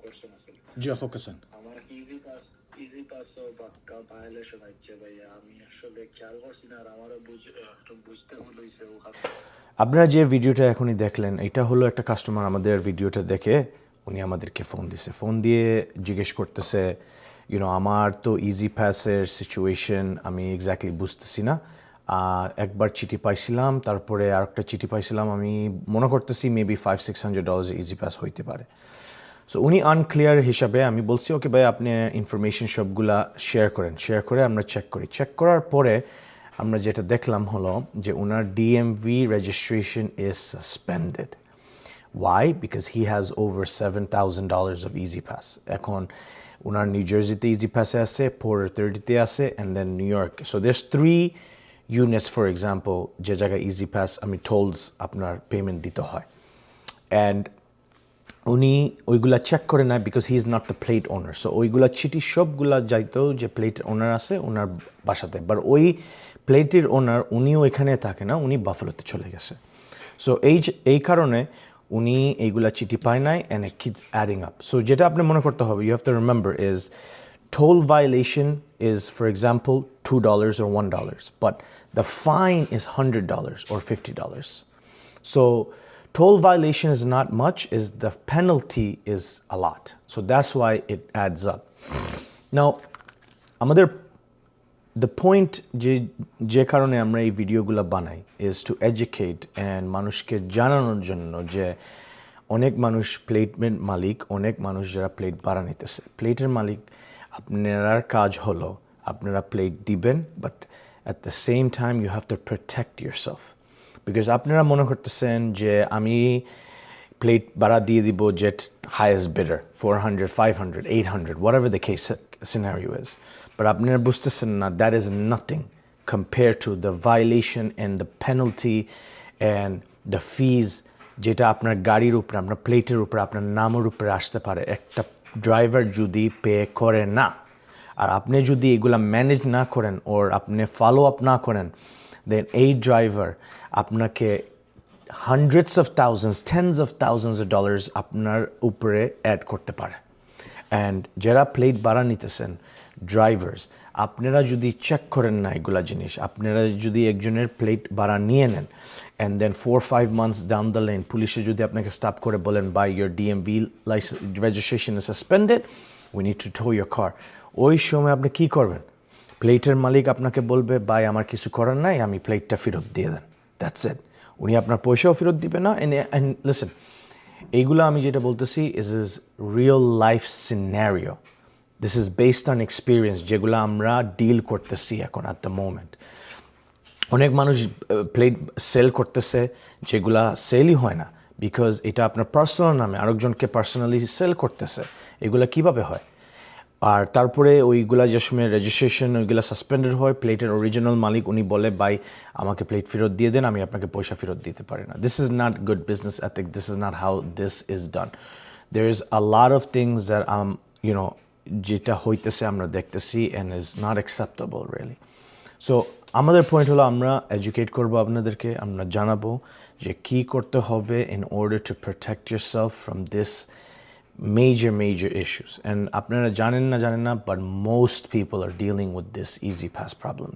করছেন আসলে জি হোক হাসান। আমার ইজি পাসও বাক্কা ভায়োলেশন হচ্ছে ভাইয়া আমি আসলে খেয়াল করছি না আর আমারও বুঝতে ভুল হয়েছে ওখানে আপনারা যে ভিডিওটা এখনই দেখলেন এটা হলো একটা কাস্টমার আমাদের ভিডিওটা দেখে উনি আমাদেরকে ফোন দিছে, ফোন দিয়ে জিজ্ঞেস করতেছে আমার তো ইজি পাসের সিচুয়েশন আমি এক্স্যাক্টলি বুঝতেছি না, একবার চিঠি পাইছিলাম তারপরে আর একটা চিঠি পাইছিলাম, আমি মনে করতেছি মেবি $500-600 ইজি পাস হইতে পারে। সো উনি আনক্লিয়ার হিসাবে আমি বলছি ওকে ভাই আপনি ইনফরমেশন সবগুলা শেয়ার করে আমরা চেক করার পরে আমরা যেটা দেখলাম হলো যে ওনার DMV registration is suspended. Why? Because he has over $7,000 of Easy Pass. এখন ওনার নিউ জার্সিতে ইজি পাসে আছে, Port Authority-তে আছে, and then New York. So there's 3 units, for example, যে জায়গায় ইজি পাস আমি টোলস আপনার পেমেন্ট দিতে হয়। অ্যান্ড উনি ওইগুলা চেক করে না because he is not the plate owner. So ওইগুলা চিঠি সবগুলা যাইতো যে প্লেট ওনার আছে ওনার বাসাতে, বাট ওই প্লেটের ওনার উনিও এখানে থাকে না, উনি বাফেলোতে চলে গেছে। সো এই কারণে উনি এইগুলা চিঠি পায় নাই and it kids adding up. So যেটা আপনি মনে করতে হবে, you have to remember is toll violation is, for example, $2 or $1, but the fine is $100 or $50. So toll violation is not much, is the penalty is a lot. So that's why it adds up. Now, আমাদের the point যে কারণে আমরা এই ভিডিওগুলো বানাই is to educate and মানুষকে জানানোর জন্য যে অনেক মানুষ প্লেটমেন্ট মালিক, অনেক মানুষ যারা প্লেট ভাড়া নিতেছে। প্লেটের মালিক আপনার কাজ হলো আপনারা প্লেট দিবেন, but at the same time you have to protect yourself. Because আপনারা মনে করতেছেন যে আমি প্লেট ভাড়া দিয়ে দিব জেট highest bidder, 400, 500, 800, whatever the case scenario is. But আপনারা বুঝতেছেন না, that is nothing compared to the violation and the penalty and the fees যেটা আপনার গাড়ির উপরে, আপনার প্লেটের উপরে, আপনার নামের উপরে আসতে পারে একটা ড্রাইভার যদি পে করে না। আর আপনি যদি এগুলা ম্যানেজ না করেন ওর আপনি ফলো আপ না করেন, দেন এই ড্রাইভার আপনাকে hundreds of thousands, tens of thousands of dollars আপনার উপরে অ্যাড করতে পারে। অ্যান্ড যারা প্লেট ভাড়া নিতেছেন ড্রাইভার্স, আপনারা যদি চেক করেন না এগুলা জিনিস, আপনারা যদি একজনের প্লেট ভাড়া নিয়ে নেন and then 4-5 months down the lane পুলিশে যদি আপনাকে স্টপ করে বলেন by your DMV licence registration is suspended, we need to tow your car, ওই সময় আপনি কী করবেন? প্লেটের মালিক আপনাকে বলবে বাই আমার কিছু করার নাই, আমি প্লেটটা ফেরত দিয়ে দেন, দ্যাটস ইট। উনি আপনার পয়সাও ফেরত দিবে না। অ্যান্ড লিসেন, এইগুলো আমি যেটা বলতেছি is real life scenario, this is based on experience যেগুলো আমরা ডিল করতেছি এখন অ্যাট দ্য মোমেন্ট। অনেক মানুষ প্লেট সেল করতেছে যেগুলা সেলই হয় না, বিকজ এটা আপনার পার্সোনাল নামে আরেকজনকে পার্সোনালি সেল করতেছে। এগুলা কিভাবে হয়? আর তারপরে ওইগুলা যে সময় রেজিস্ট্রেশন ওইগুলা সাসপেন্ডেড হয়, প্লেটের অরিজিনাল মালিক উনি বলে বাই আমাকে প্লেট ফেরত দিয়ে দেন, আমি আপনাকে পয়সা ফেরত দিতে পারি না। This is not good business ethic, this is not how this is done. There is a lot of things that যেটা হইতেছে আমরা দেখতেছি and is not acceptable really. So আমাদের পয়েন্ট হলো আমরা এডুকেট করবো আপনাদেরকে, আমরা জানাবো যে কী করতে হবে in order to protect yourself from this major issues. And আপনারা জানেন না, but most people are dealing with this Easy Pass problem now.